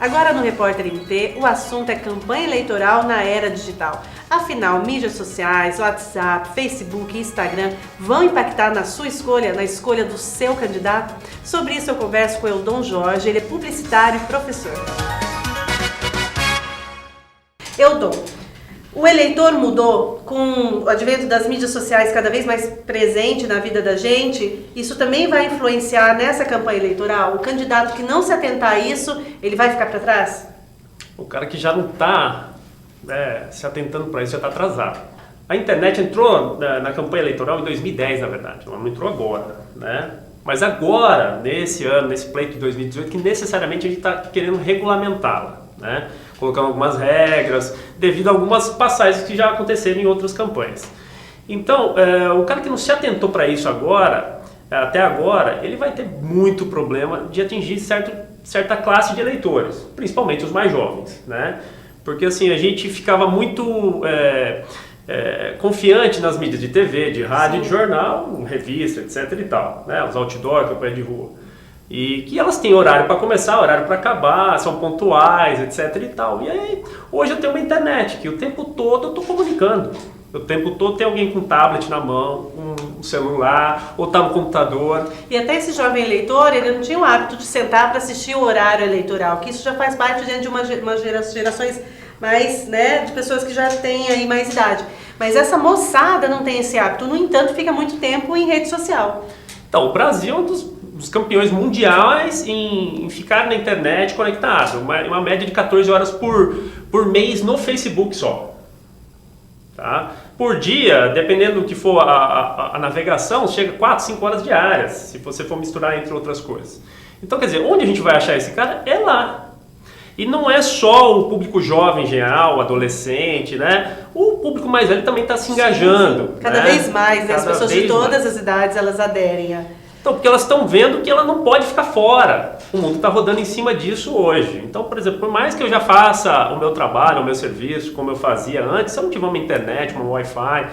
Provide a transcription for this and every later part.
Agora no Repórter MP, o assunto é campanha eleitoral na era digital. Afinal, mídias sociais, WhatsApp, Facebook e Instagram vão impactar na sua escolha, na escolha do seu candidato? Sobre isso eu converso com o Eldon Jorge, ele é publicitário e professor. Eldon, o eleitor mudou com o advento das mídias sociais cada vez mais presente na vida da gente. Isso também vai influenciar nessa campanha eleitoral? O candidato que não se atentar a isso, ele vai ficar para trás? O cara que já não está se atentando para isso já está atrasado. A internet entrou na campanha eleitoral em 2010, na verdade. Ela não entrou agora, né? Mas agora, nesse ano, nesse pleito de 2018, que necessariamente a gente está querendo regulamentá-la, né? Colocando algumas regras, devido a algumas passagens que já aconteceram em outras campanhas. Então, o cara que não se atentou para isso agora, até agora, ele vai ter muito problema de atingir certa classe de eleitores, principalmente os mais jovens, né? Porque assim, a gente ficava muito confiante nas mídias de TV, de rádio, de jornal, revista, etc e tal, né? Os outdoor, campanha de rua. E que elas têm horário para começar, horário para acabar, são pontuais, etc e tal. E aí, hoje eu tenho uma internet que o tempo todo eu estou comunicando. O tempo todo tem alguém com um tablet na mão, um celular, ou está no computador. E até esse jovem eleitor, ele não tinha o hábito de sentar para assistir o horário eleitoral, que isso já faz parte de uma gerações mais, né, de pessoas que já têm aí mais idade. Mas essa moçada não tem esse hábito, no entanto, fica muito tempo em rede social. Então, o Brasil é um dos campeões mundiais em ficar na internet conectado, uma média de 14 horas por mês no Facebook só. Tá? Por dia, dependendo do que for a navegação, chega a 4, 5 horas diárias, se você for misturar entre outras coisas. Então, quer dizer, onde a gente vai achar esse cara? É lá. E não é só o público jovem em geral, o adolescente, né? O público mais velho também está se engajando. Sim. Cada vez mais, né? As pessoas de todas as idades, elas aderem a... Então, porque elas estão vendo que ela não pode ficar fora. O mundo está rodando em cima disso hoje. Então, por exemplo, por mais que eu já faça o meu trabalho, o meu serviço, como eu fazia antes, se eu não tiver uma internet, uma Wi-Fi,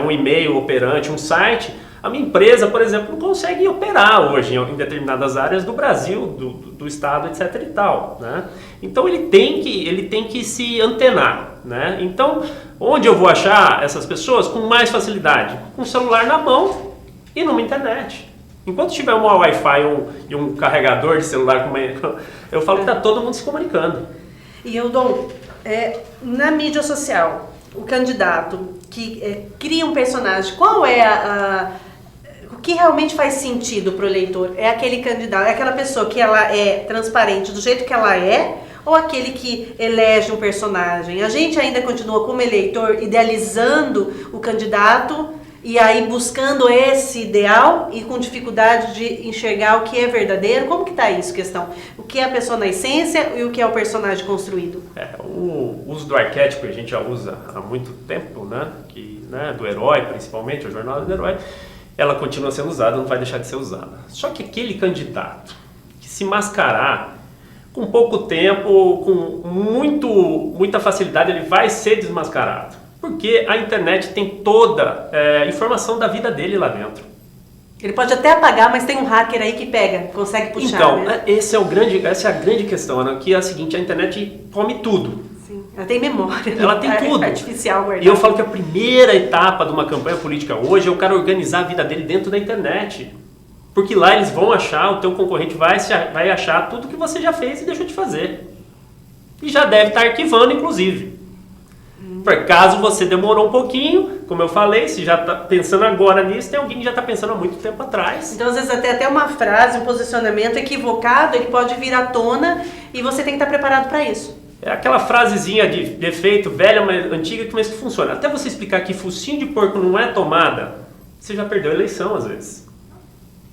um e-mail operante, um site, a minha empresa, por exemplo, não consegue operar hoje em determinadas áreas do Brasil, do estado, etc e tal, né? Então, ele tem que se antenar, né? Então, onde eu vou achar essas pessoas com mais facilidade? Com o celular na mão e numa internet. Enquanto tiver uma Wi-Fi e um carregador de celular, eu falo que está todo mundo se comunicando. E Eldon, na mídia social, o candidato que cria um personagem, qual é o que realmente faz sentido para o eleitor? É aquele candidato, é aquela pessoa que ela é transparente do jeito que ela é, ou aquele que elege um personagem? A gente ainda continua como eleitor idealizando o candidato e aí buscando esse ideal e com dificuldade de enxergar o que é verdadeiro. Como que está isso, questão? O que é a pessoa na essência e o que é o personagem construído? O uso do arquétipo que a gente já usa há muito tempo, né? Do herói principalmente, a jornada do herói, ela continua sendo usada, não vai deixar de ser usada. Só que aquele candidato que se mascarar, com pouco tempo, com muita facilidade, ele vai ser desmascarado. Porque a internet tem toda a informação da vida dele lá dentro. Ele pode até apagar, mas tem um hacker aí que pega, consegue puxar. Então, né? essa é a grande questão, Ana, que é a seguinte: a internet come tudo. Sim, ela tem memória. Ela tem tudo. Artificial guardada. E eu falo que a primeira etapa de uma campanha política hoje é o cara organizar a vida dele dentro da internet. Porque lá eles vão achar, o teu concorrente vai achar tudo que você já fez e deixou de fazer. E já deve estar arquivando, inclusive. Por caso você demorou um pouquinho, como eu falei, se já está pensando agora nisso, tem alguém que já está pensando há muito tempo atrás. Então, às vezes, até uma frase, um posicionamento equivocado, ele pode vir à tona e você tem que estar preparado para isso. É aquela frasezinha de efeito velha, mas antiga, mas que funciona. Até você explicar que focinho de porco não é tomada, você já perdeu a eleição, às vezes.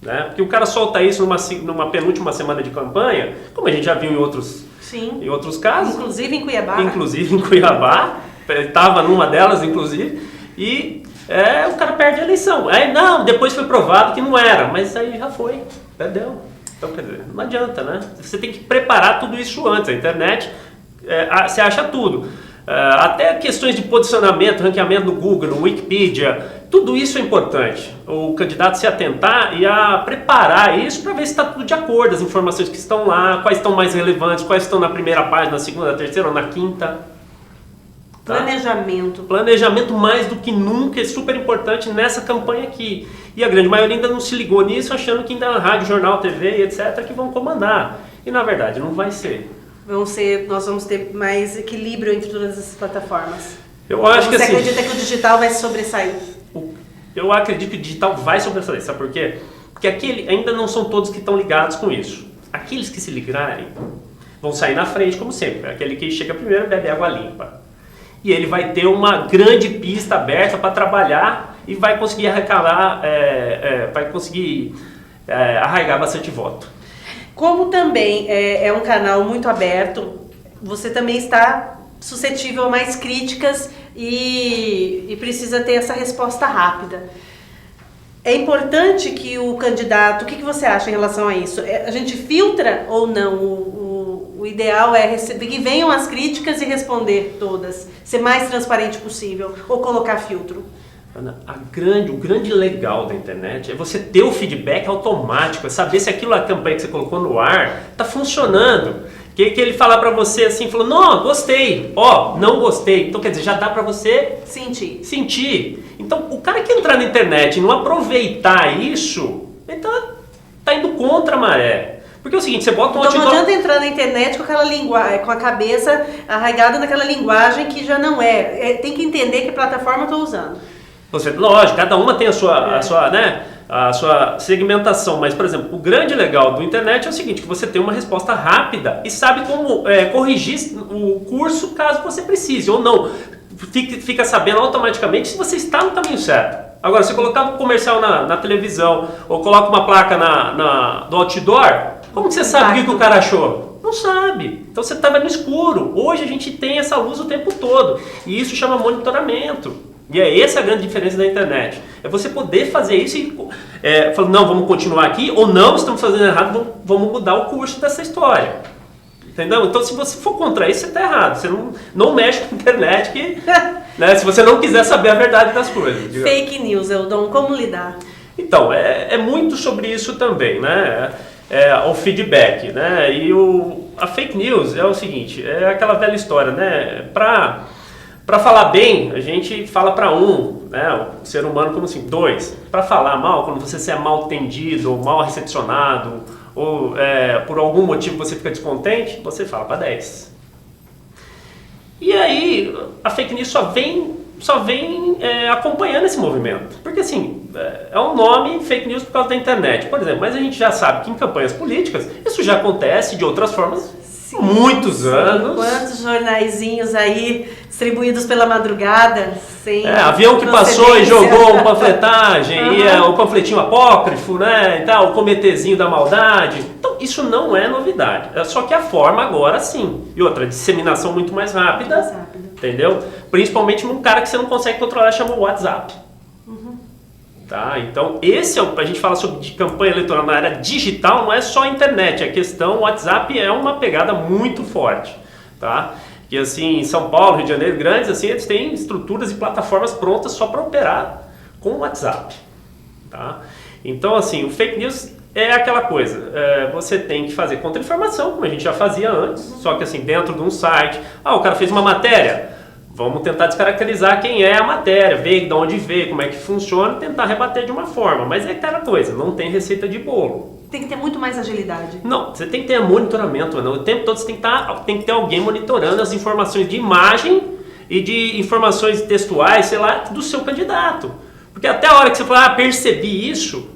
Né? Porque o cara solta isso numa penúltima semana de campanha, como a gente já viu em outros casos. Inclusive em Cuiabá. Estava numa delas, inclusive, e o cara perde a eleição. Aí, não, depois foi provado que não era, mas aí já foi, perdeu. Então, quer dizer, não adianta, né? Você tem que preparar tudo isso antes. A internet, você acha tudo. Até questões de posicionamento, ranqueamento no Google, no Wikipedia, tudo isso é importante, o candidato se atentar e a preparar isso para ver se está tudo de acordo, as informações que estão lá, quais estão mais relevantes, quais estão na primeira página, na segunda, na terceira ou na quinta. Tá? Planejamento mais do que nunca é super importante nessa campanha aqui. E a grande maioria ainda não se ligou nisso, achando que ainda é rádio, jornal, TV, etc., que vão comandar. E na verdade não vai ser. Nós vamos ter mais equilíbrio entre todas essas plataformas. Eu acho que Você assim, acredita que o digital vai se sobressair? Eu acredito que o digital vai sobressair, sabe por quê? Porque ainda não são todos que estão ligados com isso. Aqueles que se ligarem vão sair na frente, como sempre. Aquele que chega primeiro bebe água limpa. E ele vai ter uma grande pista aberta para trabalhar e vai conseguir arraigar bastante voto. Como também é um canal muito aberto, você também está suscetível a mais críticas e precisa ter essa resposta rápida. É importante que o candidato, o que você acha em relação a isso? A gente filtra ou não? O ideal é que venham as críticas e responder todas, ser mais transparente possível, ou colocar filtro. Ana, o grande legal da internet é você ter o feedback automático, é saber se a campanha que você colocou no ar está funcionando. Que ele falar para você assim, falou, não, gostei, não gostei. Então quer dizer, já dá para você sentir. Então o cara que entrar na internet e não aproveitar isso, ele tá indo contra a maré. Porque é o seguinte, você bota um outdoor... Então não adianta entrar na internet com aquela com a cabeça arraigada naquela linguagem que já não é. Tem que entender que plataforma eu estou usando. Lógico, cada uma tem a sua segmentação, mas, por exemplo, o grande legal do internet é o seguinte, que você tem uma resposta rápida e sabe como corrigir o curso caso você precise, ou não. Fica sabendo automaticamente se você está no caminho certo. Agora, se colocar um comercial na televisão ou coloca uma placa do outdoor, como que você sabe o que o cara achou? Não sabe. Então você estava no escuro. Hoje a gente tem essa luz o tempo todo. E isso chama monitoramento. E essa a grande diferença da internet. É você poder fazer isso e falar, não, vamos continuar aqui, ou não, estamos fazendo errado, vamos mudar o curso dessa história. Entendeu? Então se você for contra isso, você está errado. Você não mexe com a internet, né, se você não quiser saber a verdade das coisas. Digamos. Fake news, Eldon, como lidar? Então, é muito sobre isso também, né? O feedback, né? E a fake news é o seguinte, é aquela velha história, né? Para falar bem, a gente fala para né? O ser humano como assim, 2. Para falar mal, quando você é mal atendido, ou mal recepcionado, ou por algum motivo você fica descontente, você fala para 10. E aí, a fake news só vem acompanhando esse movimento. Porque assim, é um nome fake news por causa da internet, por exemplo. Mas a gente já sabe que em campanhas políticas, isso já acontece de outras formas há muitos anos. Quantos jornaizinhos aí distribuídos pela madrugada, sem avião que passou e jogou uma panfletagem, o panfletinho apócrifo, né, e tal, o cometezinho da maldade. Então, isso não é novidade. Só que a forma agora sim. E outra, disseminação muito mais rápida. Entendeu? Principalmente num cara que você não consegue controlar, chama o WhatsApp. Tá? Então, a gente fala sobre campanha eleitoral na área digital, não é só a internet, a questão, o WhatsApp é uma pegada muito forte. Tá? Que assim, em São Paulo, Rio de Janeiro, grandes, assim, eles têm estruturas e plataformas prontas só para operar com o WhatsApp. Tá? Então, assim, o fake news é aquela coisa, você tem que fazer contra-informação, como a gente já fazia antes, só que assim, dentro de um site, o cara fez uma matéria, vamos tentar descaracterizar quem é a matéria, ver de onde veio, como é que funciona, tentar rebater de uma forma, mas é aquela coisa, não tem receita de bolo. Tem que ter muito mais agilidade. Não, você tem que ter monitoramento, o tempo todo você tem que ter alguém monitorando as informações de imagem e de informações textuais, sei lá, do seu candidato. Porque até a hora que você fala, percebi isso,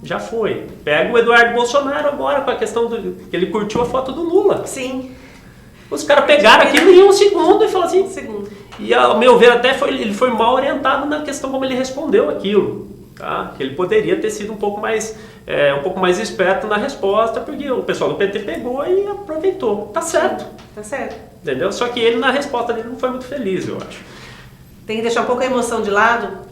já foi. Pega o Eduardo Bolsonaro agora com a questão que ele curtiu a foto do Lula. Sim. Os caras pegaram aquilo em um segundo e falaram assim. Um segundo. E ao meu ver até ele foi mal orientado na questão como ele respondeu aquilo. Tá? Ele poderia ter sido um pouco mais esperto na resposta, porque o pessoal do PT pegou e aproveitou. Tá certo. Tá certo. Entendeu? Só que ele na resposta dele não foi muito feliz, eu acho. Tem que deixar um pouco a emoção de lado?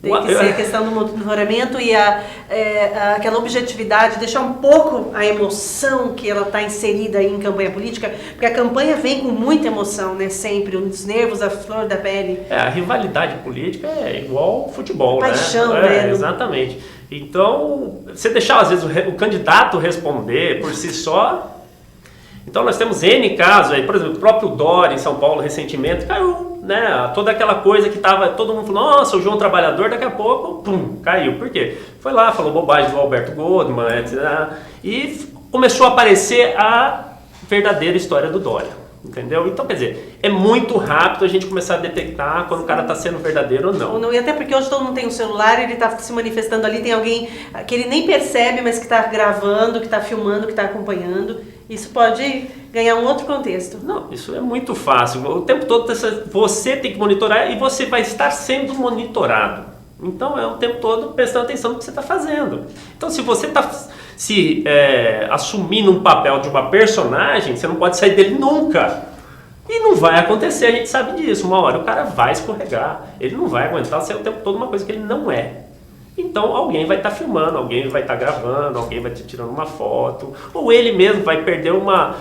Tem que ser a questão do monitoramento e aquela objetividade, deixar um pouco a emoção que ela está inserida aí em campanha política, porque a campanha vem com muita emoção, né? Sempre, os nervos, a flor da pele. A rivalidade política é igual futebol, paixão, né? né? Exatamente. Então, você deixar às vezes o candidato responder por si só. Então nós temos N casos aí, por exemplo, o próprio Dória em São Paulo recentemente caiu, né? Toda aquela coisa que tava, todo mundo falou, nossa, o João Trabalhador, daqui a pouco, pum, caiu. Por quê? Foi lá, falou bobagem do Alberto Goldman, etc. E começou a aparecer a verdadeira história do Dória. Entendeu? Então, quer dizer, é muito rápido a gente começar a detectar quando o cara está sendo verdadeiro ou não. E até porque hoje todo mundo tem um celular, ele está se manifestando ali, tem alguém que ele nem percebe, mas que está gravando, que está filmando, que está acompanhando. Isso pode ganhar um outro contexto. Não, isso é muito fácil. O tempo todo você tem que monitorar e você vai estar sendo monitorado. Então, é o tempo todo prestando atenção no que você está fazendo. Então, se você está assumindo um papel de uma personagem, você não pode sair dele nunca. E não vai acontecer, a gente sabe disso. Uma hora o cara vai escorregar, ele não vai aguentar ser o tempo todo uma coisa que ele não é. Então alguém vai estar filmando, alguém vai estar gravando, alguém vai te tirando uma foto, ou ele mesmo vai perder uma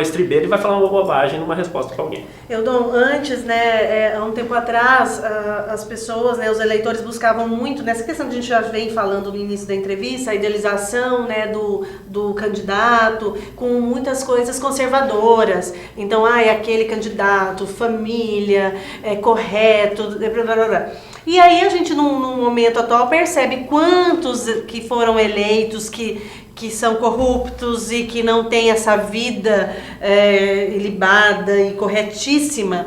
estribeira e vai falar uma bobagem numa resposta para alguém. Antes, né, há um tempo atrás, as pessoas, né, os eleitores buscavam muito, nessa questão que a gente já vem falando no início da entrevista, a idealização, né, do candidato, com muitas coisas conservadoras. Então, aquele candidato, família, correto, blá, blá, blá. E aí a gente, num momento atual, percebe quantos que foram eleitos, que são corruptos e que não têm essa vida ilibada e corretíssima.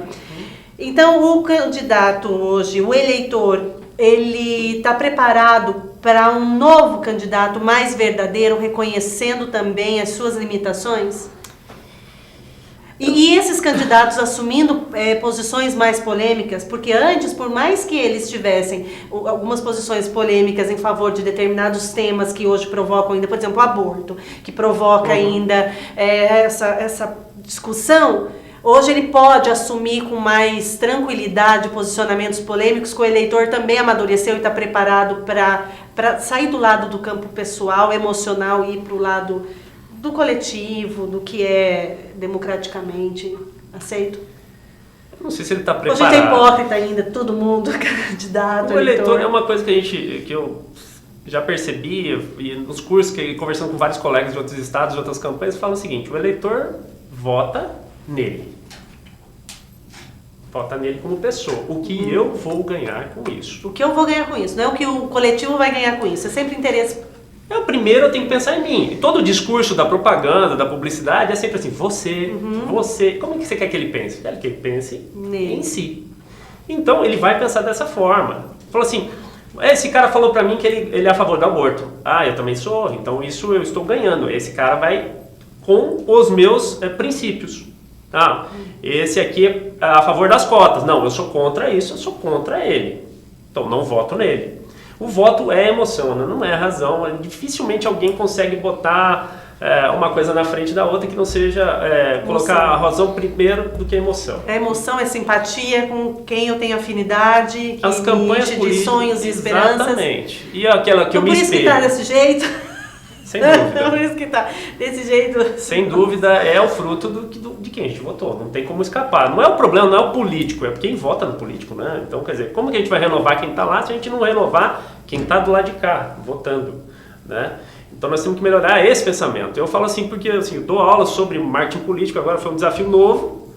Então, o candidato hoje, o eleitor, ele está preparado para um novo candidato mais verdadeiro, reconhecendo também as suas limitações? E esses candidatos assumindo posições mais polêmicas, porque antes, por mais que eles tivessem algumas posições polêmicas em favor de determinados temas que hoje provocam ainda, por exemplo, o aborto, que provoca ainda essa discussão, hoje ele pode assumir com mais tranquilidade posicionamentos polêmicos, que o eleitor também amadureceu e está preparado para sair do lado do campo pessoal, emocional e ir para o lado do coletivo, do que é democraticamente aceito. Eu não sei se ele está preparado. A gente é hipócrita ainda, todo mundo candidato, o eleitor é uma coisa que eu já percebi, e nos cursos, conversando com vários colegas de outros estados, de outras campanhas, falam o seguinte: o eleitor vota nele. Vota nele como pessoa. O que eu vou ganhar com isso? O que eu vou ganhar com isso, não é o que o coletivo vai ganhar com isso. É sempre interesse. Primeiro eu tenho que pensar em mim. E todo o discurso da propaganda, da publicidade é sempre assim: você. Como é que você quer que ele pense? Quero que ele pense em si. Então ele vai pensar dessa forma. Falou assim: esse cara falou pra mim que ele é a favor do aborto. Eu também sou, então isso eu estou ganhando. Esse cara vai com os meus princípios. Esse aqui é a favor das cotas. Não, eu sou contra isso, eu sou contra ele. Então não voto nele. O voto é emoção, não é razão. Dificilmente alguém consegue botar uma coisa na frente da outra que não seja colocar a razão primeiro do que a emoção. A emoção é simpatia com quem eu tenho afinidade, que as campanhas de sonhos e esperanças. Exatamente. E aquela que eu me espelho. Por isso que está desse jeito. Sem dúvida. Por isso que está desse jeito. Sem dúvida, é o fruto de quem a gente votou. Não tem como escapar. Não é o problema, não é o político, é quem vota no político, né? Então, quer dizer, como que a gente vai renovar quem está lá se a gente não renovar quem está do lado de cá, votando, né? Então, nós temos que melhorar esse pensamento. Eu falo assim porque assim, eu dou aula sobre marketing político, agora foi um desafio novo,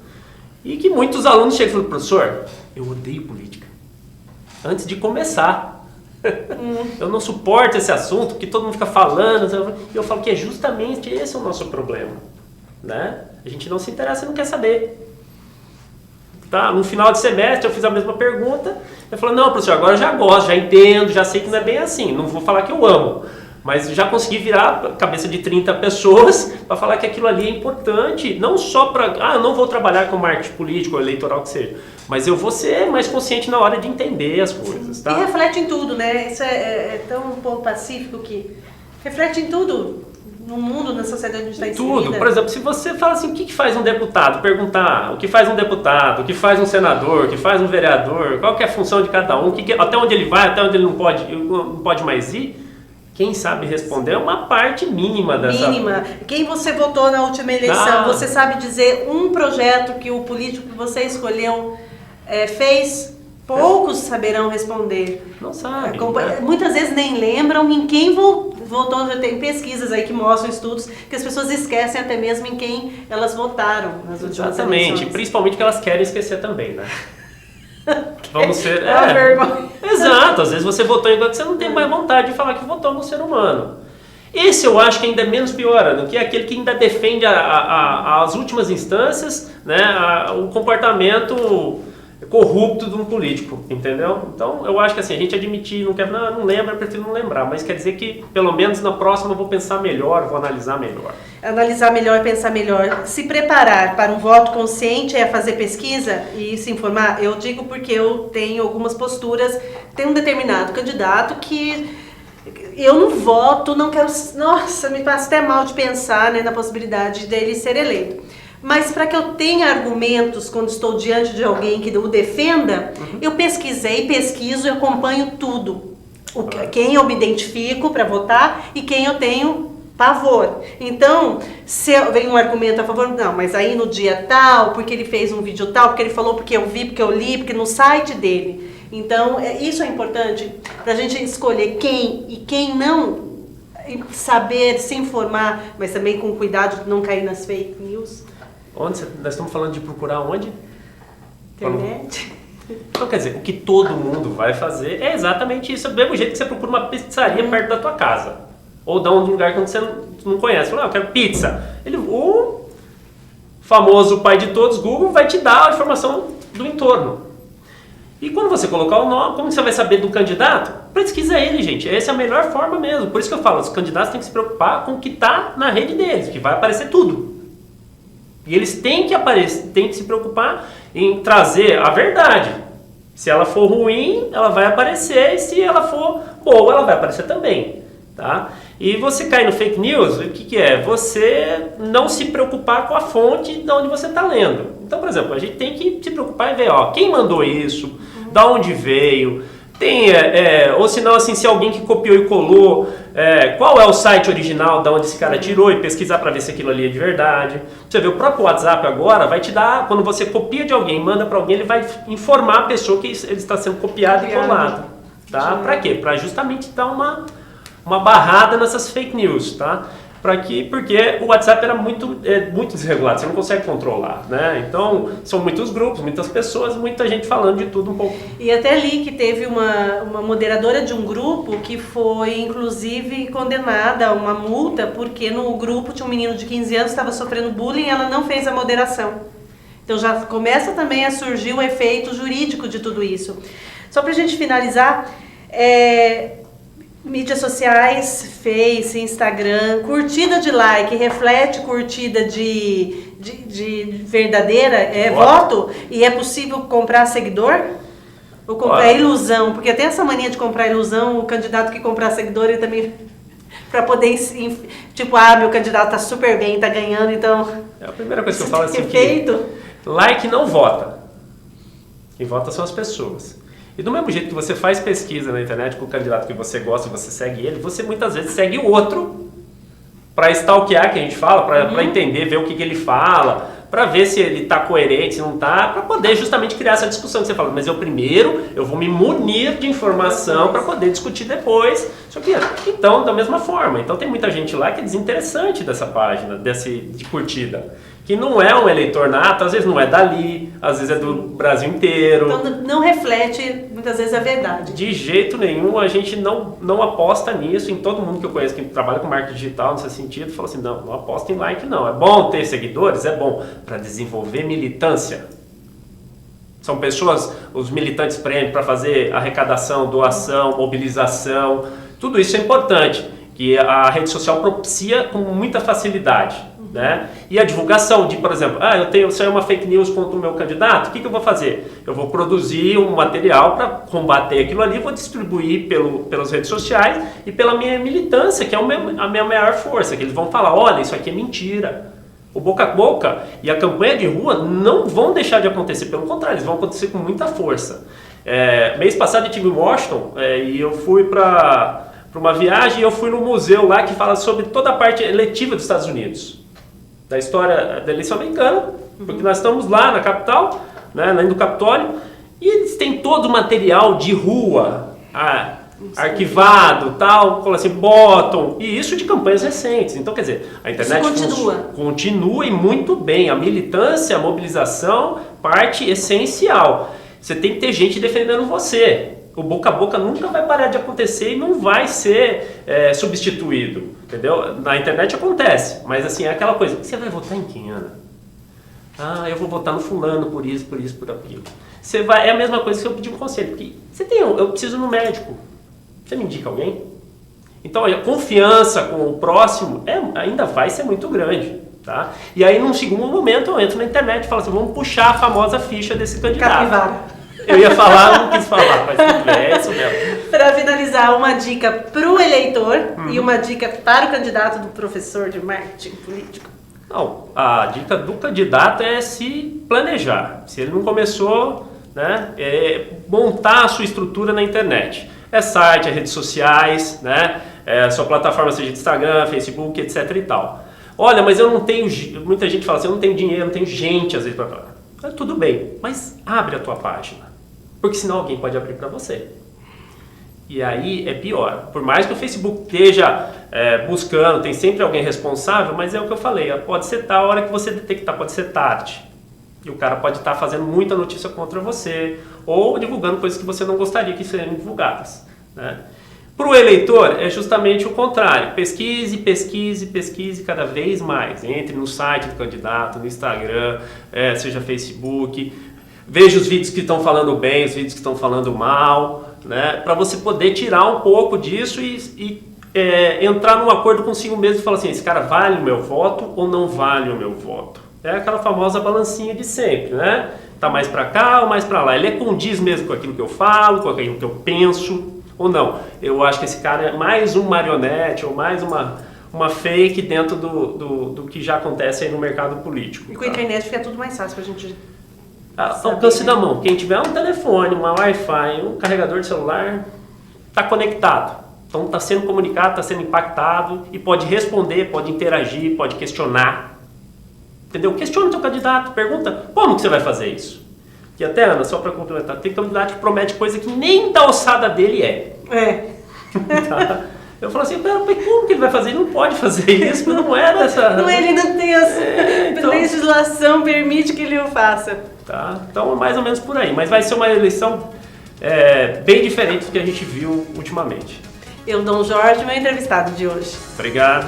e que muitos alunos chegam e falam: professor, eu odeio política. Antes de começar. Eu não suporto esse assunto, porque todo mundo fica falando. E eu falo que é justamente esse o nosso problema, né? A gente não se interessa e não quer saber. No final de semestre eu fiz a mesma pergunta. Eu falei: não, professor, agora eu já gosto, já entendo, já sei que não é bem assim. Não vou falar que eu amo, mas já consegui virar a cabeça de 30 pessoas para falar que aquilo ali é importante. Não só para, eu não vou trabalhar com marketing político ou eleitoral que seja, mas eu vou ser mais consciente na hora de entender as coisas, tá? E reflete em tudo, né? Isso é tão um ponto pacífico que reflete em tudo. no mundo, na sociedade onde está inserida. Tudo. Por exemplo, se você fala assim, o que faz um deputado? Perguntar o que faz um deputado, o que faz um senador, o que faz um vereador, qual que é a função de cada um, até onde ele vai, até onde ele não pode mais ir. Quem sabe responder é uma parte mínima dessa... Mínima. Quem você votou na última eleição? Você sabe dizer um projeto que o político que você escolheu fez? Poucos saberão responder. Não sabe. Muitas vezes nem lembram em quem votou. Já tem pesquisas aí que mostram, estudos, que as pessoas esquecem até mesmo em quem elas votaram nas últimas Exatamente. eleições. Principalmente que elas querem esquecer também, né? Vamos ser... É uma vergonha. Exato. Às vezes você votou em algo que você não tem mais vontade de falar que votou no ser humano. Esse eu acho que ainda é menos pior do que aquele que ainda defende as últimas instâncias, né, o comportamento corrupto de um político, entendeu? Então, eu acho que assim, a gente admitir, não lembra, eu prefiro não lembrar, mas quer dizer que, pelo menos na próxima, eu vou pensar melhor, vou analisar melhor. Analisar melhor e pensar melhor. Se preparar para um voto consciente é fazer pesquisa e se informar? Eu digo porque eu tenho algumas posturas, tem um determinado candidato que eu não voto, não quero... Nossa, me passa até mal de pensar, né, na possibilidade dele ser eleito. Mas para que eu tenha argumentos quando estou diante de alguém que o defenda, eu pesquiso e acompanho tudo. Quem eu me identifico para votar e quem eu tenho pavor. Então, se vem um argumento a favor, não, mas aí no dia tal, porque ele fez um vídeo tal, porque ele falou, porque eu vi, porque eu li, porque no site dele. Então, isso é importante para a gente escolher quem e quem não, saber se informar, mas também com cuidado de não cair nas fake news. Nós estamos falando de procurar onde? Internet. Então, quer dizer, o que todo mundo vai fazer é exatamente isso. É do mesmo jeito que você procura uma pizzaria perto da tua casa. Ou de um lugar que você não conhece. Fala, eu quero pizza. O famoso pai de todos, Google, vai te dar a informação do entorno. E quando você colocar o nome, como você vai saber do candidato? Pesquisa ele, gente. Essa é a melhor forma mesmo. Por isso que eu falo, os candidatos têm que se preocupar com o que está na rede deles, que vai aparecer tudo. E eles têm que se preocupar em trazer a verdade. Se ela for ruim, ela vai aparecer, e se ela for boa, ela vai aparecer também. Tá? E você cai no fake news, o que é? Você não se preocupar com a fonte de onde você está lendo. Então, por exemplo, a gente tem que se preocupar em ver, quem mandou isso, da onde veio, ou se não, assim, se alguém que copiou e colou, qual é o site original da onde esse cara tirou e pesquisar para ver se aquilo ali é de verdade. Você vê, o próprio WhatsApp agora vai te dar, quando você copia de alguém, manda para alguém, ele vai informar a pessoa que ele está sendo copiado e colado. Tá? Para quê? Para justamente dar uma barrada nessas fake news, tá? Porque o WhatsApp era muito desregulado, você não consegue controlar, né? Então, são muitos grupos, muitas pessoas, muita gente falando de tudo um pouco. E até li que teve uma moderadora de um grupo que foi, inclusive, condenada a uma multa, porque no grupo tinha um menino de 15 anos que estava sofrendo bullying e ela não fez a moderação. Então, já começa também a surgir o efeito jurídico de tudo isso. Só para a gente finalizar, mídias sociais, Face, Instagram, curtida de like reflete curtida de verdadeira voto e é possível comprar seguidor? Ou comprar ilusão? Porque tem essa mania de comprar ilusão, o candidato que comprar seguidor ele também para poder, tipo, meu candidato tá super bem, tá ganhando, então... A primeira coisa que eu falo é assim, que like não vota. Quem vota são as pessoas. E do mesmo jeito que você faz pesquisa na internet com o candidato que você gosta e você segue ele, você muitas vezes segue o outro para stalkear, que a gente fala, para entender, ver o que ele fala, para ver se ele está coerente, se não está, para poder justamente criar essa discussão que você fala. Mas eu vou me munir de informação para poder discutir depois sobre isso. Então, da mesma forma. Então tem muita gente lá que é desinteressante dessa página, de curtida. Que não é um eleitor nato, às vezes não é dali, às vezes é do Brasil inteiro. Então não reflete muitas vezes a verdade. De jeito nenhum, a gente não aposta nisso. Em todo mundo que eu conheço que trabalha com marketing digital nesse sentido, fala assim, não aposta em like não. É bom ter seguidores, é bom para desenvolver militância. São pessoas, os militantes prêmio para fazer arrecadação, doação, mobilização, tudo isso é importante. Que a rede social propicia com muita facilidade. né? E a divulgação de, por exemplo, saiu uma fake news contra o meu candidato, o que eu vou fazer? Eu vou produzir um material para combater aquilo ali, vou distribuir pelas redes sociais e pela minha militância, que é a minha maior força, que eles vão falar, olha, isso aqui é mentira. O boca a boca e a campanha de rua não vão deixar de acontecer, pelo contrário, eles vão acontecer com muita força. Mês passado eu estive em Washington e eu fui para uma viagem e eu fui no museu lá que fala sobre toda a parte eletiva dos Estados Unidos, da história da eleição americana, porque nós estamos lá na capital, né, além do Capitólio, e eles têm todo o material de rua, arquivado, tal, assim, botam, e isso de campanhas recentes. Então, quer dizer, a internet continua e muito bem. A militância, a mobilização, parte essencial. Você tem que ter gente defendendo você. O boca a boca nunca vai parar de acontecer e não vai ser substituído, entendeu? Na internet acontece, mas assim, é aquela coisa, você vai votar em quem, Ana? Eu vou votar no fulano por isso, por aquilo. É a mesma coisa que eu pedir um conselho, porque eu preciso ir no médico. Você me indica alguém? Então, a confiança com o próximo ainda vai ser muito grande. Tá? E aí, num segundo momento, eu entro na internet e falo assim, vamos puxar a famosa ficha desse candidato. Capivara. Eu ia falar, não quis falar, mas tudo bem, é isso mesmo. Para finalizar, uma dica para o eleitor e uma dica para o candidato do professor de marketing político. Não, a dica do candidato é se planejar. Se ele não começou, né, montar a sua estrutura na internet. Site, redes sociais, né, sua plataforma seja de Instagram, Facebook, etc e tal. Olha, mas eu não tenho... Muita gente fala assim, eu não tenho dinheiro, não tenho gente às vezes para falar. Tudo bem, mas abre a tua página. Porque senão alguém pode abrir para você. E aí é pior. Por mais que o Facebook esteja buscando, tem sempre alguém responsável, mas é o que eu falei, pode ser a hora que você detectar, pode ser tarde. E o cara pode estar fazendo muita notícia contra você, ou divulgando coisas que você não gostaria que sejam divulgadas, né? Para o eleitor é justamente o contrário. Pesquise, pesquise, pesquise cada vez mais. Entre no site do candidato, no Instagram, seja Facebook. Veja os vídeos que estão falando bem, os vídeos que estão falando mal, né? Para você poder tirar um pouco disso e entrar num acordo consigo mesmo e falar assim, esse cara vale o meu voto ou não vale o meu voto? É aquela famosa balancinha de sempre, né? Tá mais para cá ou mais para lá? Ele condiz mesmo com aquilo que eu falo, com aquilo que eu penso ou não? Eu acho que esse cara é mais um marionete ou mais uma fake dentro do que já acontece aí no mercado político. E com a internet fica tudo mais fácil pra gente... Alcance da mão. Quem tiver um telefone, uma Wi-Fi, um carregador de celular, está conectado. Então está sendo comunicado, está sendo impactado e pode responder, pode interagir, pode questionar. Entendeu? Questiona o teu candidato, pergunta como que você vai fazer isso. E até, Ana, só para complementar, tem candidato que promete coisa que nem da alçada dele é. Tá? Eu falo assim, como que ele vai fazer? Ele não pode fazer isso, não é dessa... Não, ele não tem a legislação permite que ele o faça. Tá? Então, mais ou menos por aí. Mas vai ser uma eleição bem diferente do que a gente viu ultimamente. Eudon Jorge, meu entrevistado de hoje. Obrigado.